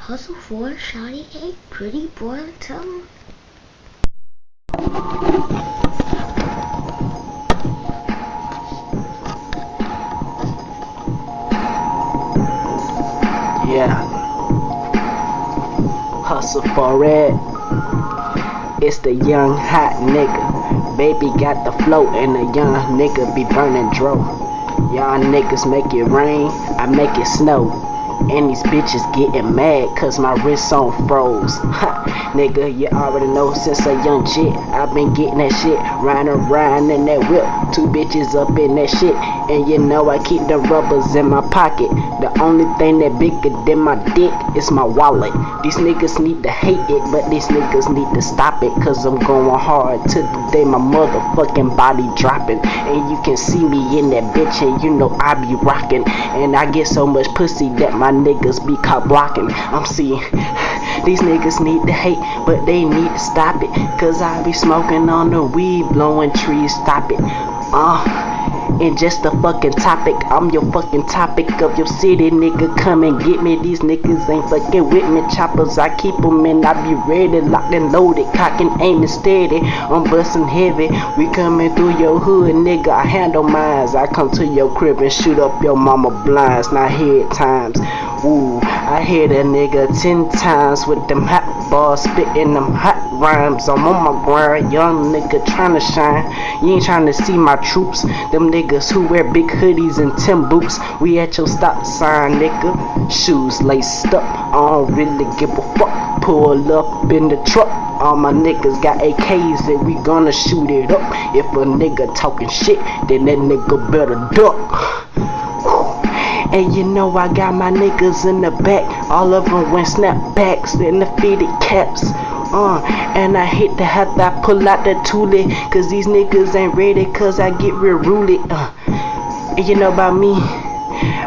Hustle for it, shawty, hey, pretty boy, tell him. Yeah, hustle for it. It's the young hot nigga. Baby got the flow and the young nigga be burning dro. Y'all niggas make it rain, I make it snow. And these bitches getting mad cause my wrist on froze. Ha, nigga, you already know since a young shit I've been getting that shit, riding around in that whip, 2 bitches up in that shit. And you know I keep the rubbers in my pocket. The only thing that bigger than my dick is my wallet. These niggas need to hate it, but these niggas need to stop it, cause I'm going hard to the day my motherfucking body dropping. And you can see me in that bitch and you know I be rocking. And I get so much pussy that my niggas be caught blocking. I'm seeing these niggas need to hate, but they need to stop it, cause I be smoking on the weed, blowing trees, stop it. And just a fucking topic, I'm your fucking topic of your city, nigga, come and get me. These niggas ain't fucking with me, choppers, I keep them and I be ready, locked and loaded, cocking, aiming steady, I'm busting heavy. We coming through your hood, nigga, I handle mines. I come to your crib and shoot up your mama blinds, not head times. Ooh, I hit a nigga 10 times with them hot bars, spitting them hot rhymes. I'm on my grind, young nigga tryna shine. You ain't tryna see my troops, them niggas who wear big hoodies and Tim boots. We at your stop sign, nigga, shoes laced up. I don't really give a fuck. Pull up in the truck, all my niggas got AKs and we gonna shoot it up. If a nigga talking shit, then that nigga better duck. And you know I got my niggas in the back, all of them went snapbacks and the fitted caps. And I hit the hat, I pull out the toolie, cause these niggas ain't ready, cause I get real rooted. And you know about me,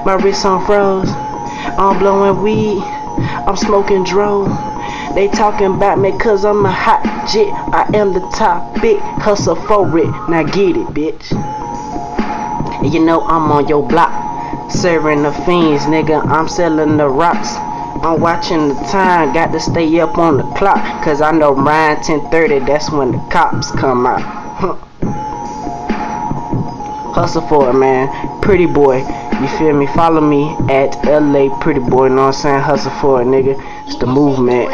my wrist on froze, I'm blowing weed, I'm smoking dro. They talking about me cause I'm a hot jit, I am the topic, hustle for it, now get it, bitch. And you know I'm on your block, serving the fiends, nigga, I'm selling the rocks. I'm watching the time, got to stay up on the clock, cause I know around 10:30, that's when the cops come out. Hustle for it, man. Pretty boy, you feel me? Follow me at LA Pretty Boy, you know what I'm saying? Hustle for it, nigga. It's the movement.